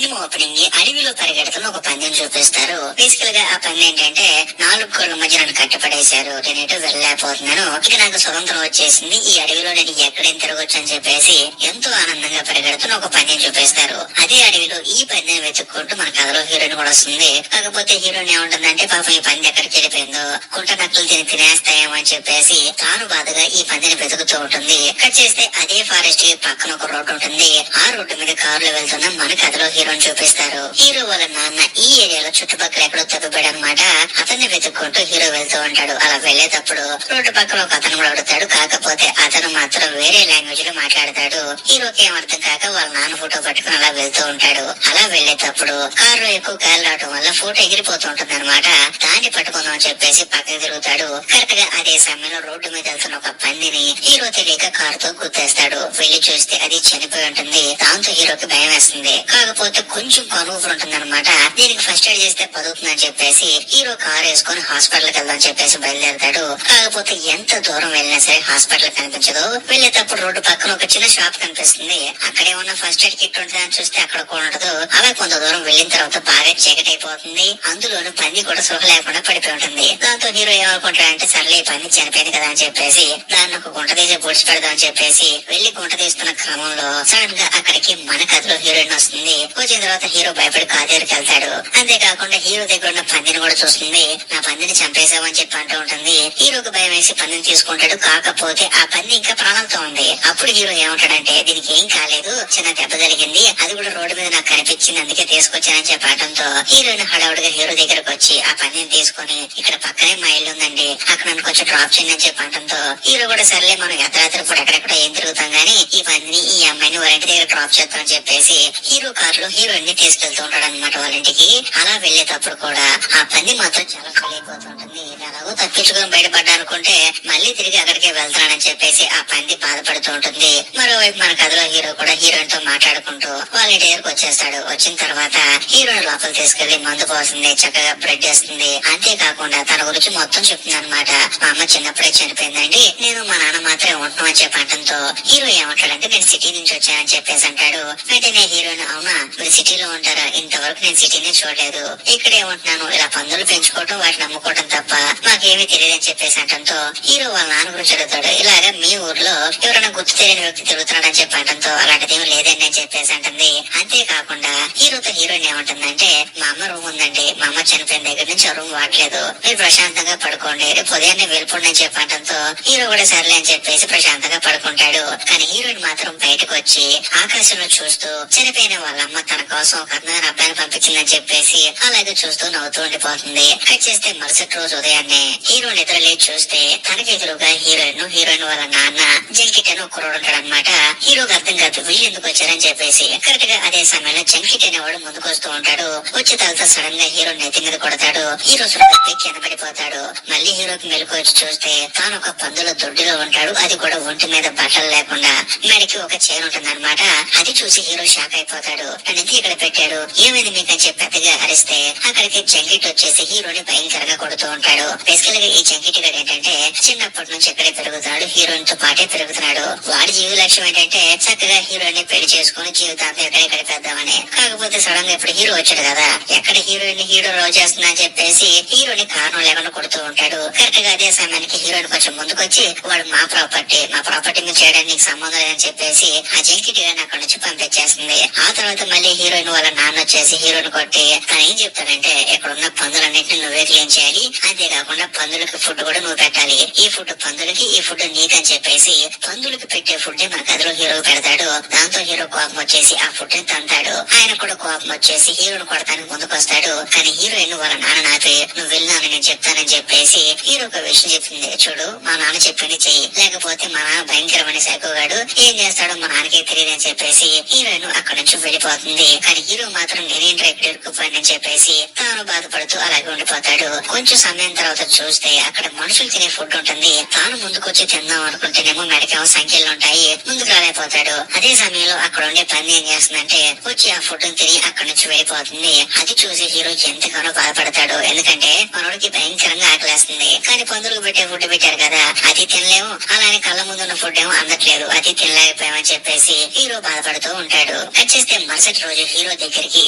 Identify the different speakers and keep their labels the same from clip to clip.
Speaker 1: Cinema opening అడవిలో పరిగెడుతున్న ఒక పందెం చూపిస్తారు. బేసికల్ గా ఆ పందెం ఏంటంటే 4 కోళ్ల మధ్య నన్ను కట్టిపడేశారు, నేను ఎటు వెళ్ళలేకపోతున్నాను, ఇక నాకు స్వతంత్రం వచ్చేసింది, ఈ అడవిలో నేను ఎక్కడేం తిరగొచ్చు అని చెప్పేసి ఎంతో ఆనందంగా పరిగెడుతున్న ఒక పందెం చూపిస్తారు. అదే అడవిలో ఈ పందెం వెతుక్కుంటూ మన కథలో హీరోయిన్ కూడా వస్తుంది. కాకపోతే హీరోయిన్ ఏముంటుందంటే పాపం ఈ పందెం ఎక్కడికి వెళ్ళిపోయిందో, కుంట నక్కలు తినేస్తాయేమో అని చెప్పేసి తాను బాధగా ఈ పందెని వెతుకుతూ ఉంటుంది. కట్ చేస్తే అదే ఫారెస్ట్ పక్కన ఒక రోడ్డు ఉంటుంది. ఆ రోడ్డు మీద కారులో వెళ్తున్న మన కథలో హీరోని చూపిస్తారు. హీరో వాళ్ళ నాన్న ఈ ఏరియాలో చుట్టుపక్కల ఎక్కడో తప్పిపోయాడు అనమాట. అతన్ని వెతుక్కుంటూ హీరో వెళ్తూ ఉంటాడు. అలా వెళ్లేటప్పుడు రోడ్డు పక్కన ఒక అతను కూడా అడుగుతాడు. కాకపోతే అతను మాత్రం వేరే లాంగ్వేజ్ లో మాట్లాడతాడు. హీరోకి ఏం అర్థం కాక వాళ్ళ నాన్న ఫోటో పట్టుకుని అలా వెళ్తూ ఉంటాడు. అలా వెళ్లేటప్పుడు కారులో ఎక్కువ గాలి రావడం వల్ల ఫోటో ఎగిరిపోతూ ఉంటుంది అనమాట. దాన్ని పట్టుకుందాం అని చెప్పేసి పక్కకి తిరుగుతాడు. కరెక్ట్ గా అదే సమయంలో రోడ్డు మీద వెళ్తున్న ఒక పందిని హీరో తెలియక కారుతో గుద్దేస్తాడు. వెళ్లి చూస్తే అది చనిపోయి ఉంటుంది. దాంతో హీరోకి భయం వేస్తుంది. కాకపోతే కొంచెం కనువురు ఉంటుంది అనమాట. దీనికి ఫస్ట్ ఎయిడ్ చేస్తే పదువుతుందని చెప్పేసి హీరో కారు వేసుకుని హాస్పిటల్ కి వెళ్దాం చెప్పేసి బయలుదేరతాడు. కాకపోతే ఎంత దూరం వెళ్ళినా సరే హాస్పిటల్ కనిపించదు. వెళ్లేటప్పుడు రోడ్డు పక్కన ఒక చిన్న షాప్ కనిపిస్తుంది. అక్కడే ఉన్న ఫస్ట్ ఎయిడ్ కిట్ ఉంటుందని చూస్తే అక్కడ కూడా ఉండదు. అలా కొంత దూరం వెళ్లిన తర్వాత బాగా చీకటి అయిపోతుంది. అందులోను పంది కూడా సృహ లేకుండా పడిపోయి ఉంటుంది. దాంతో హీరో ఏమనుకుంటాడంటే సర్లే ఈ పంది చనిపోయింది కదా అని చెప్పేసి దాన్ని ఒక గుంట తీసి పొడిచి పెడదాం అని చెప్పేసి వెళ్లి గుంట తీస్తున్న క్రమంలో సడన్ గా అక్కడికి మన కథలో హీరోయిన్ వస్తుంది. వచ్చిన తర్వాత హీరో భయపడి కారు దగ్గరికి వెళ్తాడు. అంతేకాకుండా హీరో దగ్గర ఉన్న పందిని కూడా చూస్తుంది. నా పందిని చంపేశామని చెప్పి అంటూ ఉంటుంది. హీరోకి భయం వేసి పందిని తీసుకుంటాడు. కాకపోతే ఆ పంది ఇంకా ప్రాణంతో ఉంది. అప్పుడు హీరో ఏమంటాడంటే దీనికి ఏం కాలేదు, చిన్న దెబ్బ జరిగింది, అది కూడా రోడ్డు మీద నాకు కనిపించింది, అందుకే తీసుకొచ్చానని చెప్పడంతో హీరోయిన్ హడావుడిగా హీరో దగ్గరకు వచ్చి ఆ పందిని తీసుకుని ఇక్కడ పక్కనే మా ఇల్లు ఉందండి, అక్కడ నన్ను కొంచెం డ్రాప్ చేయండి అని చెప్పడంతో హీరో కూడా సర్లే మనం అర్ధరాత్రి పూట ఎక్కడెక్కడో ఏం తిరుగుతాం గానీ ఈ పందిని ఈ అమ్మాయిని వాళ్ళ ఇంటి దగ్గర డ్రాప్ చేస్తామని చెప్పేసి హీరో కారులో హీరోయిన్ ని తీసుకెళ్తూ ఉంటాడు అనమాట వాళ్ళ ఇంటికి. అలా వెళ్లేటప్పుడు కూడా ఆ పంది మాత్రం చాలా ఫీల్ అయిపోతుంటుంది. ఎలాగో తప్పించుకొని బయటపడ్డా అనుకుంటే మళ్ళీ తిరిగి అక్కడికే వెళ్తానని చెప్పేసి ఆ పంది బాధపడుతూ ఉంటుంది. మరోవైపు మన కథలో హీరో కూడా హీరోయిన్ తో మాట్లాడుకుంటూ వాళ్ళ ఇంటి దగ్గరకు వచ్చేస్తాడు. వచ్చిన తర్వాత హీరోయిన్ లోపల తీసుకెళ్లి మందు పోస్తుంది, చక్కగా బ్రెడ్ వేస్తుంది. అంతేకాకుండా తన గురించి మొత్తం చెప్తుంది అనమాట. మా అమ్మ చిన్నప్పుడే చనిపోయిందండి, నేను మా నాన్న మాత్రమే ఉంటున్నాం అని చెప్పడంతో హీరో ఏమంటాడంటే నేను సిటీ నుంచి వచ్చానని చెప్పేసి అంటాడు. వెంటనే హీరోయిన్ అవునా మీరు సిటీలో ఉంటారా, ఇంతవరకు నేను సిటీని చూడలేదు, ఇక్కడే ఉంటున్నాను, ఇలా పందులు పెంచుకోవటం వాటిని అమ్ముకోవటం తప్ప మాకేమీ తెలియదని చెప్పేసి అంటంతో హీరో వాళ్ళ నాన్న గురించి అడుగుతాడు. ఇలాగా మీ ఊర్లో ఎవరైనా గుర్తు తెలియని వ్యక్తి తిరుగుతున్నాడని చెప్పడంతో అలాంటిదేమీ లేదండి అని చెప్పేసి అంటుంది. అంతేకాకుండా హీరోతో హీరోయిన్ ఏమంటుందంటే మా అమ్మ రూమ్ ఉందండి, మా అమ్మ చనిపోయిన దగ్గర నుంచి ఆ రూమ్ వాడలేదు, మీరు ప్రశాంతంగా పడుకోండి, రేపు ఉదయాన్నే వెళ్ళిపోండి అని చెప్పడంతో హీరో కూడా సర్లే అని చెప్పేసి ప్రశాంతంగా పడుకుంటాడు. కానీ హీరోయిన్ మాత్రం బయటకు వచ్చి ఆకాశంలో చూస్తూ చనిపోయిన వాళ్ళ అమ్మ తన కోసం ఒక అందమైన అబ్బాయిని పంపించిందని చెప్పేసి అలాగే చూస్తూ నవ్వుతూ ఉండిపోతుంది. కట్ చేస్తే మరుసటి రోజు ఉదయాన్నే హీరో నిద్ర లేచి చూస్తే తనకి ఎదురుగా హీరోయిన్ వాళ్ళ నాన్న జంకిట్ అని ఒక రోడ్ ఉంటాడు అనమాట. హీరోకి అర్థం కాదు వీళ్ళు ఎందుకు వచ్చారని చెప్పేసి. కరెక్ట్ గా అదే సమయంలో జంకిట్ అనేవాడు ముందుకు వస్తూ ఉంటాడు. వచ్చి తలతో సడన్ గా హీరో నెత్తి మీద కొడతాడు. హీరో సురక్ష కింద పడిపోతాడు. మళ్ళీ హీరోకి మెలకు వచ్చి చూస్తే తాను ఒక పందుల దొడ్డిలో ఉంటాడు. అది కూడా ఒంటి మీద బట్టలు లేకుండా, మెడకి ఒక చైన్ ఉంటుంది అనమాట. అది చూసి హీరో షాక్ అయిపోతాడు. అనేది ఇక్కడ పెట్టాడు, ఏమైంది మీకు అని చెప్పి పెద్దగా అరిస్తే అక్కడికి జంకిట్ వచ్చేసి హీరోని భయంకరంగా కొడుతూ ఉంటాడు. బేసికల్ గా ఈ జంకిట్ గారు ఏంటంటే చిన్నప్పటి నుంచి ఇక్కడే పెరుగుతున్నాడు, హీరోయిన్ తో పాటే పెరుగుతున్నాడు. వాడి జీవ లక్ష్యం ఏంటంటే చక్కగా హీరోయిన్ ని పెళ్లి చేసుకుని జీవితాంతం ఎక్కడే గడిపేద్దామని. కాకపోతే సడన్ గా ఇప్పుడు హీరో వచ్చాడు కదా, ఎక్కడ హీరోయిన్ హీరో లవ్ చేస్తున్నా అని చెప్పేసి హీరోని కారణం లేకుండా కొడుతూ ఉంటాడు. కరెక్ట్ గా అదే సమయానికి హీరోయిన్ కొంచెం ముందుకొచ్చి వాడు మా ప్రాపర్టీ మీద చేయడానికి నీకు సంబంధం లేదని చెప్పేసి ఆ జంకిట్ గారిని అక్కడ నుంచి పంపించేస్తుంది. ఆ తర్వాత మళ్ళీ హీరోయిన్ వాళ్ళ నాన్న వచ్చేసి హీరోయిన్ కొట్టి తను ఏం చెప్తాడంటే ఇక్కడ ఉన్న పందులన్నింటినీ నువ్వే క్లీన్ చేయాలి, అంతేకాకుండా పందులకి ఫుడ్ కూడా నువ్వు పెట్టాలి, ఈ ఫుడ్ పందులకి ఈ ఫుడ్ నీకని చెప్పేసి పందులకి పెట్టే ఫుడ్ మన కథలో హీరో పెడతాడు. దాంతో హీరో కోపం వచ్చేసి ఆ ఫుడ్ ని తంతాడు. ఆయన కూడా కోపం వచ్చేసి హీరోని కొడతానికి ముందుకు వస్తాడు. కానీ హీరోయిన్ వాళ్ళ నాన్న నాపి నువ్వు వెళ్ళినాను నేను చెప్తానని చెప్పేసి హీరోకి విషయం చెప్తుంది. చూడు మా నాన్న చెప్పింది చెయ్యి, లేకపోతే మా నాన్న భయంకరమైన సైకోగాడు, ఏం చేస్తాడో మా నాన్నకే తెలియదు అని చెప్పేసి హీరోయిన్ అక్కడి నుంచి వెళ్ళిపోతుంది. కానీ హీరో మాత్రం నేనేంటి ఇక్కడ ఇరుక్కుపోయానని చెప్పేసి తాను బాధపడుతూ అలాగే ఉండిపోతాడు. కొంచెం సమయం తర్వాత చూస్తే అక్కడ మనుషులు తినే ఫుడ్ ఉంటుంది. తాను ముందుకొచ్చి తిందాం అనుకుంటేనేమో మెడకేమో సంఖ్యలు ఉంటాయి, ముందుకు రాలేకపోతాడు. అదే సమయంలో అక్కడ ఉండే పంది ఏం చేస్తుందంటే వచ్చి ఆ ఫుడ్ తిని అక్కడి నుంచి వెళ్ళిపోతుంది. అది చూసి హీరో ఎంతగానో బాధపడతాడు. ఎందుకంటే మనోడికి భయంకరంగా ఆకలేస్తుంది, కానీ పందులకు పెట్టే ఫుడ్ పెట్టారు కదా అది తినలేము, అలానే కళ్ళ ముందున్న ఫుడ్ ఏమో అందట్లేదు, అది తినలేకపోయామని చెప్పేసి హీరో బాధపడుతూ ఉంటాడు. వచ్చేస్తే మరుసటి రోజు హీరో దగ్గరికి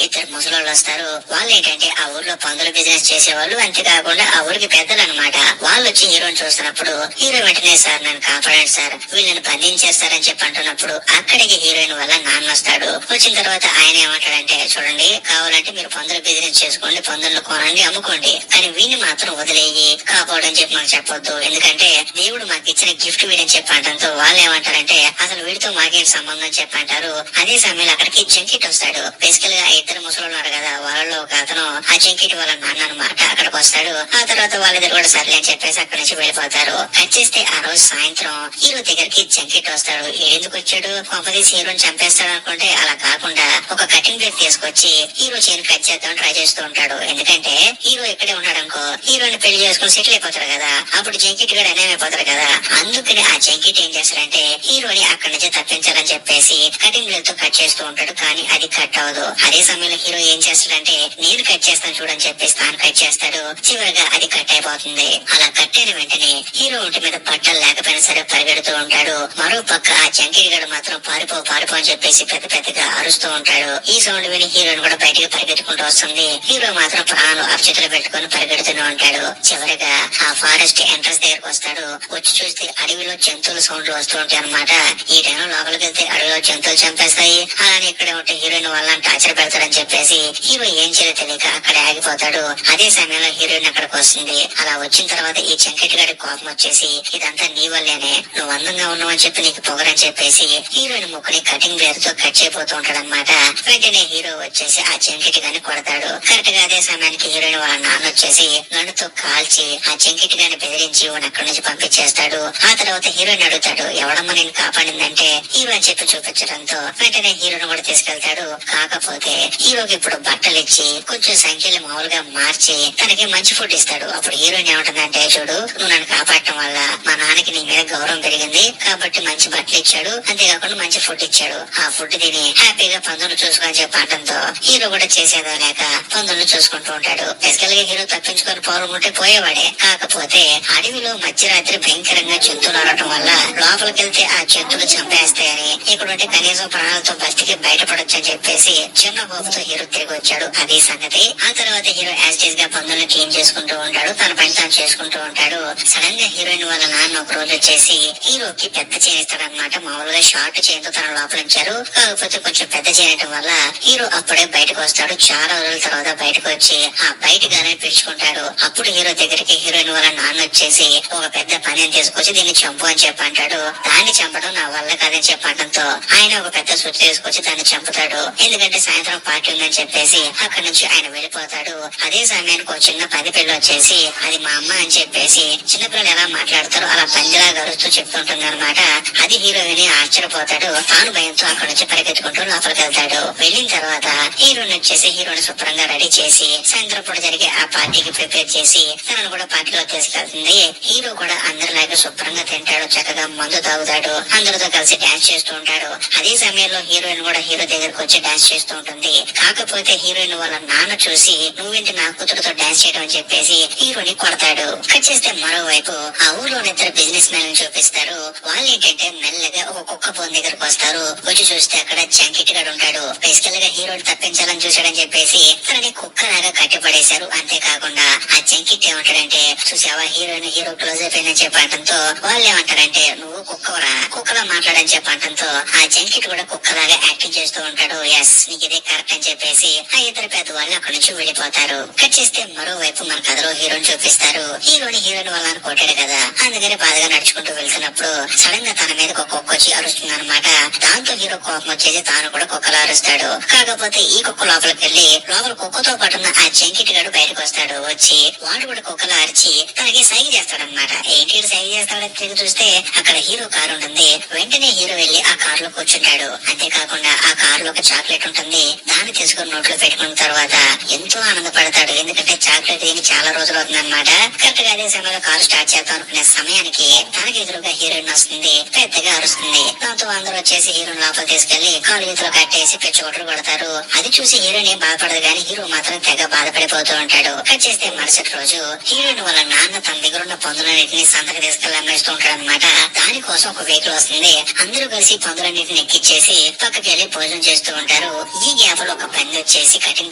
Speaker 1: ఇద్దరు ముసలోళ్ళు వస్తారు. వాళ్ళు ఏంటంటే ఆ ఊర్లో పందుల బిజినెస్ చేసేవాళ్ళు, అంతేకాకుండా ఆ ఊరికి పెద్దలు అనమాట. వాళ్ళు వచ్చి హీరోని చూస్తున్నప్పుడు హీరో వెంటనే సార్ నన్ను కాపాడండి సార్, వీళ్ళని బంధించేస్తారని చెప్పి అంటున్నప్పుడు అక్కడికి హీరోయిన్ వల్ల నాన్న వస్తాడు. వచ్చిన తర్వాత ఆయన ఏమంటాడంటే చూడండి, కావాలంటే మీరు పందుల బిజినెస్ చేసుకోండి, పందులను కొనండి, అమ్ముకోండి, కానీ వీడిని మాత్రం వదిలేయి కాపాడని చెప్పి మాకు చెప్పొద్దు, ఎందుకంటే దేవుడు మాకు ఇచ్చిన గిఫ్ట్ వీడని చెప్పి అంటంతో వాళ్ళు ఏమంటారంటే అసలు వీడితో మాకేం సంబంధం చెప్పి అంటారు. అదే సమయంలో అక్కడికి జంకిట్ వస్తాడు. బేసికల్ గా ఇద్దరు ముసలు ఉన్నారు కదా, వాళ్ళలో ఒక అతను ఆ జంకిట్ వాళ్ళ నాన్న అనమాట అక్కడికి వస్తాడు. ఆ తర్వాత వాళ్ళిద్దరు కూడా సర్లే అని చెప్పేసి అక్కడి నుంచి వెళ్ళిపోతారు. వచ్చేస్తే ఆ రోజు సాయంత్రం హీరో దగ్గరికి జంకిట్ వస్తాడు. ఎందుకు వచ్చాడు, కొంపదీసి హీరోని చంపేస్తాడు అనుకుంటే అలా కాకుండా ఒక కటింగ్ ప్లేట్ తీసుకొచ్చి హీరో చేయని కట్ చేద్దాం ట్రై చేస్తూ ఉంటాడు. ఎందుకంటే హీరో ఇక్కడే ఉన్నాడు అనుకో, హీరోని పెళ్లి చేసుకుని సెటిల్ అయిపోతాడు కదా, అప్పుడు జంకిట్ కూడా అయిపోతాడు కదా. అందుకని ఆ జంకిట్ ఏం చేస్తాడంటే హీరోని అక్కడి నుంచి తప్పించాలని చెప్పేసి కటింగ్ ప్లేట్ తో కట్ చేస్తూ ఉంటాడు, కానీ అది కట్ అవ్వదు. అదే సమయంలో హీరో ఏం చేస్తాడంటే నేను కట్ చేస్తాను చూడని చెప్పేసి తాను కట్ చేస్తాడు. చివరిగా అది కట్ అయిపోతుంది. అలా కట్ అయిన వెంటనే హీరో ఒంటి మీద బట్టలు లేకపోయినా సరే పరిగెడుతూ ఉంటాడు. మరో పక్క ఆ జంకిట్ గడు మాత్రం పారిపో అని చెప్పేసి పెద్ద పెద్దగా అరుస్తూ ఉంటాడు. ఈ సౌండ్ విని హీరోని కూడా బయటికి పరిగెత్తుకుంటూ వస్తుంది. హీరో మాత్రం ప్రాణాలు అరచేతులు పెట్టుకుని పరిగెడుతూనే ఉంటాడు. చివరిగా ఆ ఫారెస్ట్ ఎంట్రన్స్ దగ్గరకు వస్తాడు. వచ్చి చూస్తే అడవిలో జంతువుల సౌండ్లు వస్తూ ఉంటాయి అనమాట. ఈ టైంలో లోపలికి వెళ్తే అడవిలో జంతువులు చంపేస్తాయి, అలానే ఇక్కడే ఉంటే హీరోయిన్ వాళ్ళని టార్చర్ పెడతాడని చెప్పేసి హీరో ఏం చేయాలో తెలియక అక్కడే ఆగిపోతాడు. అదే సమయంలో హీరోయిన్ అక్కడికి వస్తుంది. అలా వచ్చిన తర్వాత ఈ జంకెట్ గడి కోపం వచ్చేసి ఇదంతా నీ వల్లేనే, నువ్వు అందంగా ఉన్నావు అని చెప్పి నీకు పొగరని చెప్పేసి హీరోయిన్ ముక్కుని కటింగ్ బ్లేడ్ తో కట్ చేయబోతూ ఉంటాడు అనమాట. వెంటనే హీరో వచ్చేసి ఆ జంకెట్ గాని కొడతాడు. కరెక్ట్ గా అదే సమయానికి హీరోయిన్ వాళ్ళ నాన్న వచ్చేసి గన్నుతో కాల్చి ఆ జంకెట్ గాని బెదిరించి అక్కడి నుంచి పంపించేస్తాడు. ఆ తర్వాత హీరోయిన్ అడుగుతాడు ఎవడమ్మా నేను కాపాడిందంటే హీరో అని చెప్పి చూపించడంతో వెంటనే హీరోని కూడా తీసుకెళ్తాడు. కాకపోతే హీరోకి ఇప్పుడు బట్టలు ఇచ్చి కొంచెం సంఖ్యలు మామూలుగా మార్చి తనకి మంచి ఫుడ్ ఇస్తాడు. అప్పుడు హీరోయిన్ ఏమంటుందంటే చూడు, నువ్వు నన్ను కాపాడటం వల్ల మా నాన్నకి నీ మీద గౌరవం పెరిగింది కాబట్టి మంచి బట్టలు ఇచ్చాడు, అంతేకాకుండా మంచి ఫుడ్ ఇచ్చాడు, ఆ ఫుడ్ తిని హ్యాపీగా పందులు చూసుకొని చెప్పడంతో హీరో కూడా చేసేదో లేక పందులు చూసుకుంటూ ఉంటాడు. బేసికల్ గా హీరో తప్పించుకొని పోవాలనుకుంటే పోయేవాడే. కాకపోతే అడవిలో మధ్యరాత్రి భయంకరంగా జంతువులు ఆడటం వల్ల లోపలికి వెళ్తే ఆ జంతువులు చంపేస్తాయని ఇక్కడ కనీసం ప్రాణాలతో బతికి బయటపడొచ్చు అని చెప్పేసి చిన్న హోపుతో హీరో తిరిగి వచ్చాడు. అది సంగతి. ఆ తర్వాత హీరో యాజ్ గా పందులను క్లీన్ చేసుకుంటూ ఉంటాడు, తన పని తాను చేసుకుంటూ ఉంటాడు. సడన్ గా హీరోయిన్ వాళ్ళ నాన్న ఒక రోజు వచ్చేసి హీరోకి పెద్ద చేయిస్తాడు అనమాట. మామూలుగా షార్ట్ చేయంతో తన లోపలించారు, కాకపోతే కొంచెం పెద్ద చేయడం వల్ల హీరో అప్పుడే బయటకు వస్తాడు. చాలా రోజుల తర్వాత బయటకు వచ్చి ఆ బయట గానే పిలుచుకుంటాడు. అప్పుడు హీరో దగ్గరికి హీరోయిన్ వాళ్ళ నాన్న వచ్చేసి ఒక పెద్ద పని తీసుకొచ్చి దీన్ని చంపు అని చెప్పి అంటాడు. దాన్ని చంపడం నా వల్ల కాదని చెప్పడంతో ఆయన ఒక పెద్ద స్విచ్ తీసుకొచ్చి దాన్ని చంపుతాడు. ఎందుకంటే సాయంత్రం పార్టీ ఉందని చెప్పేసి అక్కడి నుంచి ఆయన వెళ్ళిపోతాడు. అదే సమయానికి ఒక చిన్న పది పిల్ల వచ్చేసి అది మా అమ్మ అని చెప్పేసి చిన్నపిల్లలు ఎలా మాట్లాడతారో అలా పందిలాగా అరుస్తూ చెప్తుంటుంది అనమాట. అది హీరోయిన్ ఆశ్చర్యపోతాడు. తాను భయంతో అక్కడి నుంచి పరిగెత్తుకుంటూ లోపలికి వెళ్తాడు. వెళ్ళిన తర్వాత హీరోయిన్ వచ్చేసి హీరోని శుభ్రంగా రెడీ చేసి సాయంత్రం పూట జరిగే ఆ పార్టీకి ప్రిపేర్ చేసి తనను కూడా పార్టీలో తీసుకెళ్తుంది. హీరో కూడా అందరిలాగా శుభ్రంగా తింటాడు, చక్కగా మందు తాగుతాడు, అందరితో కలిసి డాన్స్ చేస్తూ ఉంటాడు. అదే సమయంలో హీరోయిన్ కూడా హీరో దగ్గరకు వచ్చి డాన్స్ చేస్తూ ఉంటుంది. కాకపోతే హీరోయిన్ వాళ్ళ నాన్న చూసి నువ్వేంటి నా కూతురుతో డాన్స్ చేయడం అని చెప్పేసి హీరోని కొడతాడు. కట్ చేస్తే మరోవైపు ఆ ఊర్లో ఇద్దరు బిజినెస్ మ్యాన్ చూపిస్తారు. వాళ్ళు ఏంటంటే మెల్లగా ఒక కుక్క పోన్ దగ్గరకు వస్తారు. వచ్చి చూస్తే అక్కడ జంకిట్ గడు ఉంటాడు. బేసికల్ గా హీరోని తప్పించాలని చూసాడని చెప్పేసి తనని కుక్కలాగా కట్టిపడేశారు. అంతేకాకుండా ఆ జంకిట్ ఏమంటాడంటే చూసావా హీరోయిన్ హీరో క్లోజ్ అయిపోయిందని చెప్పడంతో వాళ్ళు ఏమంటారంటే నువ్వు కుక్కవరా, కుక్కలా మాట్లాడని చెప్పడంతో ఆ జంకిట్ కూడా కుక్కలాగా యాక్టింగ్ చేస్తూ ఉంటాడు. ఎస్ నీకు ఇదే కరెక్ట్ అని చెప్పేసి ఆ ఇద్దరు పెద్ద వాళ్ళు అక్కడి నుంచి వెళ్ళిపోతారు. కట్ చేస్తే మరోవైపు మన కథలో హీరోని చూపిస్తారు. హీరోయిన్ వాళ్ళని కొట్టాడు కదా, అందుకని బాధగా నడుచుకుంటూ వెళ్తున్నప్పుడు సడన్ గా తన మీద ఒక కుక్క వచ్చి అరుస్తుంది అనమాట. దాంతో హీరో కోపం వచ్చేసి తాను కూడా కుక్కలా అరుస్తాడు. కాకపోతే ఈ కుక్క లోపలికి వెళ్లి లోపల కుక్కతో పాటు ఉన్న ఆ జంకిట్ గడు బయటకు వస్తాడు. వచ్చి వాడు కూడా కుక్కలా అరిచి తనకి సైగ చేస్తాడనమాట. ఏంటి సైగ చేస్తాడో తిరిగి చూస్తే అక్కడ హీరో కారు ఉంటుంది. వెంటనే హీరో వెళ్లి ఆ కార్ లో కూర్చుంటాడు. అంతేకాకుండా ఆ కార్ లో ఒక చాక్లెట్ ఉంటుంది. దాన్ని తీసుకుని నోట్లో పెట్టుకున్న తర్వాత ఎంతో ఆనందపడతాడు. ఎందుకంటే చాక్లెట్ తిని చాలా రోజులు అవుతుంది అనమాట. కరెక్ట్ గా అదే సమయంలో కారు స్టార్ట్ చేద్దాం అనుకునే సమయానికి తనకి ఎదురుగా హీరోయిన్ వస్తుంది. పెద్దగా అరుస్తుంది. దాంతో అందరూ వచ్చేసి హీరోయిన్ లోపల తీసుకెళ్లి కాలు చేతిలో కట్టేసి పెచ్చుకొట్లు కొడతారు. అది చూసి హీరోయిన్ ఏం బాధపడదు కానీ హీరో మాత్రం తెగ బాధపడిపోతూ ఉంటాడు. కట్ చేస్తే మరుసటి రోజు హీరోయిన్ వాళ్ళ నాన్న తన దగ్గర ఉన్న పందులన్నింటినీ సంతకు తీసుకెళ్లి అమ్మేస్తూ ఉంటాడు అనమాట. దానికోసం ఒక వెహికల్ వస్తుంది. అందరూ కలిసి పందులన్నింటిని ఎక్కిచ్చేసి పక్కకి వెళ్లి భోజనం చేస్తూ ఉంటారు. ఈ గ్యాప్ లో ఒక పంది వచ్చేసి కటింగ్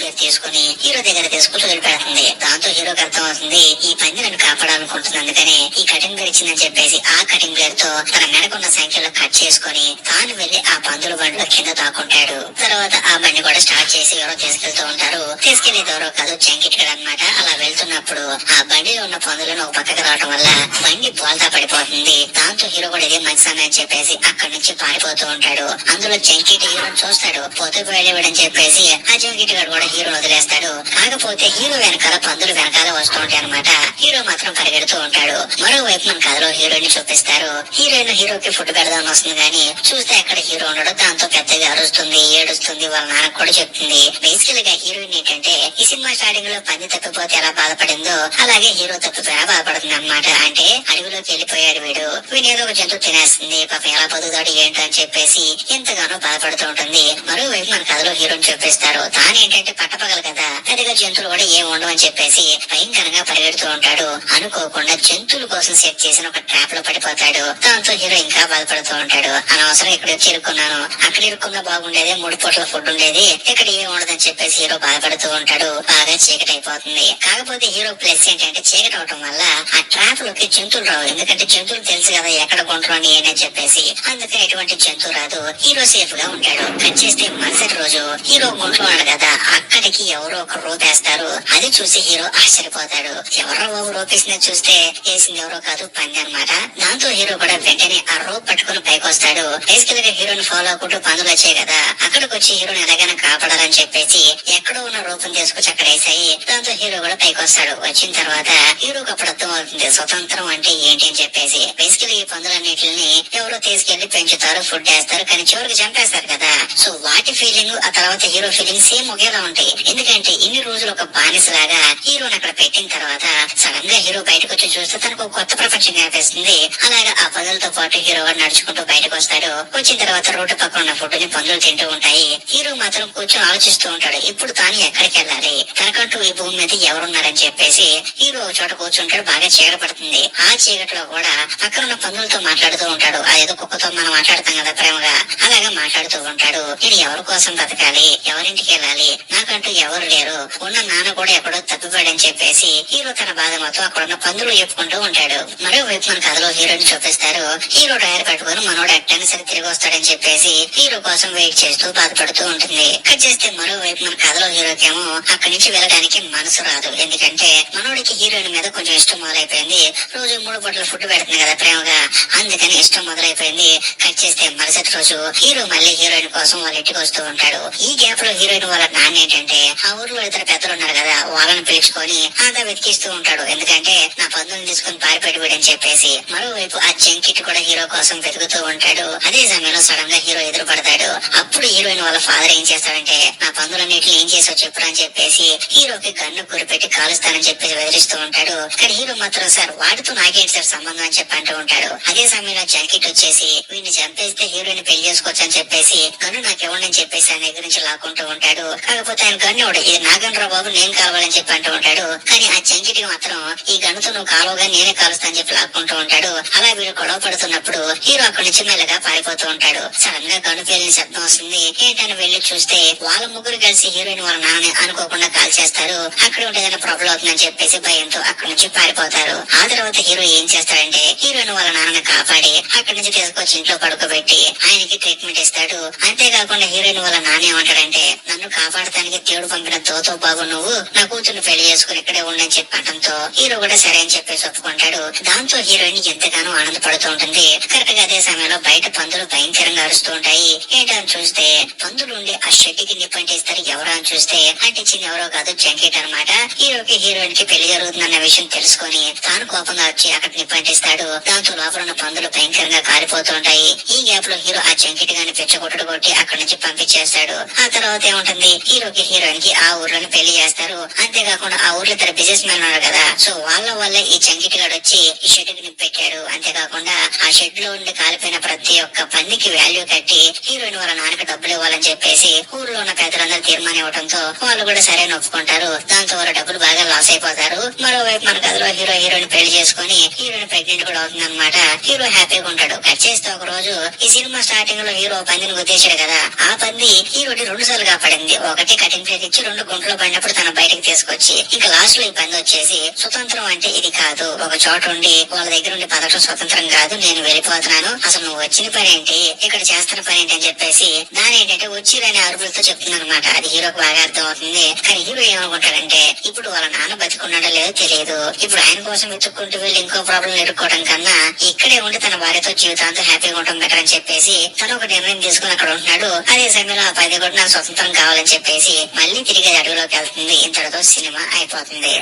Speaker 1: ప్లేట్ తీసుకుని హీరో దగ్గర తీసుకుని వదిలిపెడుతుంది. దాంతో హీరోకి అర్థం అవుతుంది ఈ పంది నన్ను కాపాడాలనుకుంటుంది. అందుకనే ఈ కటింగ్ ప్లేట్ ఇచ్చిందని చెప్పేసి ఆ కటింగ్ ప్లేట్ తో తన మెడకున్న సంఖ్యలో కట్ చేసుకుని తాను వెళ్లి ఆ పందుల బండిలో కింద దాక్కుంటాడు. తర్వాత ఆ బండి కూడా స్టార్ట్ చేసి ఎవరో తీసుకెళ్తూ ఉంటారు. తీసుకెళ్లేది ఎవరో కాదు జంకిట్ గడ్ అనమాట. అలా వెళ్తున్నప్పుడు ఆ బండిలో ఉన్న పందులను ఒక పక్కకు రావడం వల్ల బండి బోల్తా పడిపోతుంది. దాంతో హీరో కూడా ఇదే మంచి సమయం చెప్పేసి అక్కడి నుంచి పారిపోతూ ఉంటాడు. అందులో జంకిట్ హీరోని చూస్తాడు. పోతే పోయేవాడని చెప్పేసి ఆ జంకిట్ గడ్ కూడా హీరోని వదిలేస్తాడు. కాకపోతే హీరో వెనకాల పందులు వెనకాల వస్తూ ఉంటాయి అనమాట. హీరో మాత్రం పరిగెడుతూ ఉంటాడు. మరోవైపు మన కథలో హీరోయిన్ చూపిస్తారు. హీరోయిన్ హీరోకి ఫుడ్ పెడదామని వస్తుంది కానీ చూస్తే అక్కడ హీరో ఉండడు. దాంతో పెద్దగా అరుస్తుంది, ఏడుస్తుంది. వాళ్ళ నాన్న కూడా చెప్తుంది. బేసికల్ గా హీరోయిన్ ఏంటంటే ఈ సినిమా స్టార్టింగ్ లో పంది తప్పిపోతే ఎలా బాధపడిందో అలాగే హీరో తప్పిపోయినా బాధపడుతుంది అనమాట. అంటే అడవిలోకి వెళ్ళిపోయాడు వీడు ఏదో ఒక జంతువు తినేస్తుంది, పాపం ఎలా బతుకుతాడు ఏంటో అని చెప్పేసి ఎంతగానో బాధపడుతూ ఉంటుంది. మరోవైపు మన కథలో హీరోని చూపిస్తారు. తానేంటంటే పట్టపగలు కదా, పెద్దగా జంతువులు కూడా ఏం ఉండవు అని చెప్పేసి భయంకరంగా పరిగెడుతూ ఉంటాడు. అనుకోకుండా జంతువుల కోసం సెట్ చేసిన ఒక ట్రాప్ లో పడిపోతాడు. దాంతో హీరో ఇంకా బాధపడుతూ ఉంటాడు. అనవసరం ఇక్కడ వచ్చి ఇరుక్కున్నాను, అక్కడ ఇరుక్కున్నా బాగుండేది, 3 పూటల ఫుడ్ ఉండేది, ఇక్కడ ఏం ఉండదని చెప్పేసి హీరో బాధపడుతూ ఉంటాడు. బాగా చీకటి అయిపోతుంది. కాకపోతే హీరో ప్లస్ ఏంటంటే చీకటి అవటం వల్ల ఆ ట్రాప్ లోకి జంతువులు రావు. ఎందుకంటే జంతువులు తెలుసు కదా ఎక్కడ గుంటలోని ఏంటని చెప్పేసి, అందుకని ఎటువంటి జంతువు రాదు. హీరో సేఫ్ గా ఉంటాడు. కట్ చేస్తే మరుసటి రోజు హీరో గుంట్లో ఉన్నాడు కదా, అక్కడికి ఎవరో ఒక రూపేస్తారు. అది చూసి హీరో ఆశ్చర్యపోతాడు. ఎవరో బాబు రూపేసిందని చూస్తే వేసింది ఎవరో కాదు పంది అనమాట. దాంతో హీరో కూడా వెంటనే ఆ రోప్ పట్టుకుని పైకి వస్తాడు. బేసికల్ గా హీరోని ఫాలో అవ్వకుంటూ పందులు వచ్చాయి కదా, అక్కడికి వచ్చి హీరోని ఎలాగైనా కాపాడాలని చెప్పేసి ఎక్కడో ఉన్న రూపం తీసుకొచ్చి అక్కడ వేసాయి. దాంతో హీరో కూడా పైకి వస్తాడు. వచ్చిన తర్వాత హీరోకి అప్పుడు అర్థం అవుతుంది స్వతంత్రం అంటే ఏంటి అని చెప్పేసి. బేసికల్ ఈ పందులన్నిటిని ఎవరో తీసుకెళ్లి పెంచుతారు, ఫుడ్ వేస్తారు, కానీ చివరికి చంపేస్తారు కదా. సో వాటి ఫీలింగ్ ఆ తర్వాత హీరో ఫీలింగ్ సేమ్ ఒకేలా ఉంటాయి. ఎందుకంటే ఇన్ని రోజులు ఒక బానిస లాగా హీరోని అక్కడ పెట్టిన తర్వాత సడన్ గా హీరో బయటకు వచ్చి చూస్తే తనకు ఒక కొత్త ప్రపంచం కనిపిస్తుంది. అలాగా ఆ పందులతో పాటు హీరో కూడా నడుచుకుంటూ బయటకు వస్తాడు. వచ్చిన తర్వాత రోడ్డు పక్కన ఉన్న ఫుడ్ ని పందులు తింటూ ఉంటాయి. హీరో మాత్రం కూర్చొని ఆలోచిస్తూ ఉంటాడు. ఇప్పుడు తాను ఎక్కడికి వెళ్ళాలి, తనకంటూ ఈ భూమి మీద ఎవరున్నారని చెప్పేసి హీరో ఒక చోట కూర్చుంటాడు. బాగా చీకటి పడుతుంది. ఆ చీకటిలో కూడా పక్కన ఉన్న పందులతో మాట్లాడుతూ ఉంటాడు. అదేదో కుక్కతో మనం మాట్లాడతాం కదా ప్రేమగా, అలాగా మాట్లాడుతూ ఉంటాడు. నేను ఎవరి కోసం బతకాలి, ఎవరింటికి వెళ్ళాలి, నాకంటూ ఎవరు లేరు, ఉన్న నాన్న కూడా ఎక్కడో తప్పిపోయాడని చెప్పేసి హీరో తన బాధ మొత్తం అక్కడ ఉన్న పందులు చెప్పుకుంటూ ఉంటాడు. మరోవైపు మన కథలో హీరోని చూపిస్తారు. హీరో టైర్ పట్టుకుని మనోడు ఎట్టని సరే తిరిగి వస్తాడని చెప్పేసి హీరో కోసం వెయిట్ చేస్తూ బాధపడుతూ ఉంటుంది. కట్ చేస్తే మరోవైపు మన కథలో హీరోకేమో అక్కడి నుంచి వెళ్ళడానికి మనసు రాదు. ఎందుకంటే మనోడికి హీరోయిన్ మీద కొంచెం ఇష్టం మొదలైపోయింది. రోజు 3 పూటల ఫుడ్ పెడుతుంది కదా ప్రేమగా, అందుకని ఇష్టం మొదలైపోయింది. కట్ చేస్తే మరుసటి రోజు హీరో మళ్ళీ హీరోయిన్ కోసం వాళ్ళ ఇంటికి వస్తూ ఉంటాడు. ఈ గ్యాప్ లో హీరోయిన్ వాళ్ళ నాన్న ఏంటంటే ఆ ఊర్లో ఇద్దరు పెద్దలు ఉన్నారు కదా, వాళ్ళని పిలుచుకొని అంతా వెతికిస్తూ ఉంటాడు. ఎందుకంటే నా పందులను తీసుకుని పారిపెట్టిపోయాడని చెప్పేసి. మరోవైపు ఆ జంకిట్ కూడా హీరో కోసం వెతుకుతూ ఉంటాడు. అదే సమయంలో సడన్ గా హీరో ఎదురు పడతాడు. అప్పుడు హీరోయిన్ వాళ్ళ ఫాదర్ ఏం చేస్తాడంటే నా పందులన్నిటిని ఏం చేసో చెప్పురా అని చెప్పేసి హీరోకి గన్ను గురిపెట్టి కాలుస్తానని చెప్పేసి బెదిరిస్తూ ఉంటాడు. కానీ హీరో మాత్రం సార్ వాటితో నాకేంటి సార్ సంబంధం అని చెప్పి అంటూ ఉంటాడు. అదే సమయంలో జంకిట్ వచ్చేసి వీడిని చంపేస్తే హీరోయిన్ పెళ్లి చేసుకోవచ్చు అని చెప్పేసి గన్ను నాకు ఇవ్వండి అని చెప్పేసి ఆయన దగ్గర నుంచి లాక్కుంటూ ఉంటాడు. కాకపోతే ఆయన గన్ను ఇవ్వడు. ఇది నా గన్ను రా బాబు, నేను కావాలని చెప్పి అంటూ ఉంటాడు. కానీ ఆ జంకిట్ మాత్రం ఈ గన్నుతో నువ్వు కాలువగా నేనే కాలుస్తా అని చెప్పి లాక్కుంటూ ఉంటాడు. అలా వీడు గొడవ పడుతున్నప్పుడు హీరో అక్కడి నుంచి మెల్లగా పారిపోతూ ఉంటాడు. సడన్ గా గన్ను పేలిన శబ్దం వస్తుంది. ఏంటని వెళ్లి చూస్తే వాళ్ళ ముగ్గురు కలిసి హీరోయిన్ వాళ్ళ నాన్న అనుకోకుండా కాల్ చేస్తారు. అక్కడ ఉంటే ఏదైనా ప్రాబ్లం అవుతుందని చెప్పేసి భయంతో అక్కడి నుంచి పారిపోతారు. ఆ తర్వాత హీరో ఏం చేస్తాడంటే హీరోయిన్ వాళ్ళ నాన్నని కాపాడి అక్కడి నుంచి తీసుకొచ్చి ఇంట్లో పడుకోబెట్టి ఆయనకి ట్రీట్మెంట్ ఇస్తాడు. అంతేకాకుండా హీరోయిన్ వాళ్ళ నాన్న ఏమంటాడంటే నన్ను నన్ను కాపాడటానికి దేవుడు పంపిన తోతో బాబు నువ్వు నా కూతుర్ని పెళ్లి చేసుకుని ఇక్కడే ఉండని చెప్పడంతో హీరో కూడా సరే అని చెప్పేసి ఒప్పుకుంటాడు. దాంతో హీరోయిన్ ఎంతగానో ఆనందపడుతూ ఉంటుంది. కరెక్ట్ గా అదే సమయంలో బయట పందులు భయంకరంగా అరుస్తూ ఉంటాయి. ఏంటని చూస్తే పందులు ఉండి ఆ షెడ్ కి నిప్పంటిస్తారు. ఎవరా అని చూస్తే అంటించింది ఎవరో కాదు, జంకెట్ అన్నమాట. హీరోకి హీరోయిన్ కి పెళ్లి జరుగుతుందన్న విషయం తెలుసుకొని తాను కోపంగా వచ్చి అక్కడ నిప్పంటిస్తాడు. దాంతో లోపల ఉన్న పందులు భయంకరంగా కాలిపోతూ ఉంటాయి. ఈ గ్యాప్ లో హీరో ఆ జంకెట్ గాని పెచ్చగొట్టుడు కొట్టి అక్కడి నుంచి పంపించేస్తాడు. ఆ తర్వాత ఏముంటుంది, హీరోకి హీరోయిన్ కి ఆ ఊర్లోని పెళ్లి చేస్తారు. అంతేకాకుండా ఆ ఊర్లో ఇద్దరు బిజినెస్ మ్యాన్ ఉన్నారు కదా, సో వాళ్ళ వల్ల ఈ జంకెట్ గాడు వచ్చి ఈ షెడ్ కి నిప్పెట్టాడు. అంతేకాకుండా ఆ షెడ్ లో ఉండి కాలిపోయిన ప్రతి ఒక్క పందికి వాల్యూ కట్టి హీరోయిన్ వాళ్ళ నాన్నకి డబ్బులు ఇవ్వాలని చెప్పేసి ఊర్లో ఉన్న పెద్దలందరూ తీర్మానం ఇవ్వడంతో వాళ్ళు కూడా సరే ఒప్పుకుంటారు. దాంతో వాళ్ళ డబ్బులు బాగా లాస్ అయిపోతారు. మరోవైపు మన కథలో హీరో హీరోయిన్ పెళ్లి చేసుకుని హీరోయిన్ ప్రెగ్నెంట్ కూడా అవుతుంది అనమాట. హీరో హ్యాపీగా ఉంటాడు. కట్ చేస్తే ఒక రోజు ఈ సినిమా స్టార్టింగ్ లో హీరో పందిని గుద్దేశాడు కదా, ఆ పంది హీరోని 2 సార్లు కాపాడింది. ఒకటి కటింగ్ ప్లేట్ ఇచ్చి, 2 గుంటలో పడినప్పుడు తన బయటకు తీసుకొచ్చి, ఇంకా లాస్ట్ లో ఈ పంది వచ్చేసి స్వతంత్రం అంటే ఇది కాదు, ఒక చోట ఉండి వాళ్ళ దగ్గర ఉండి బతకడం స్వతంత్రం కాదు, నేను వెళ్ళిపోతున్నాను, అసలు నువ్వు వచ్చిన పని ఏంటి, ఇక్కడ చేస్తున్న పని ఏంటి అని చెప్పేసి దాని ఏంటంటే వచ్చిరనే అరుపులతో చెప్తుంది అనమాట. అది హీరోకి బాగా అర్థం అవుతుంది. కానీ హీరో ఏమనుకుంటాడంటే ఇప్పుడు వాళ్ళ నాన్న బతికున్నాడో లేదో తెలియదు, ఇప్పుడు ఆయన కోసం వెతుక్కుంటూ వెళ్ళి ఇంకో ప్రాబ్లం ఎదుర్కోవడం కన్నా ఇక్కడే ఉండి తన భార్యతో జీవితాంతం హ్యాపీగా ఉండటం బెటర్ అని చెప్పేసి తను ఒక నిర్ణయం తీసుకుని అక్కడ ఉంటున్నాడు. అదే సమయంలో ఆ పది కూడా నాకు స్వతంత్రం కావాలని చెప్పేసి మళ్ళీ తిరిగి అడవిలోకి వెళ్తుంది. ఇంతటితో సినిమా అయిపోతుంది.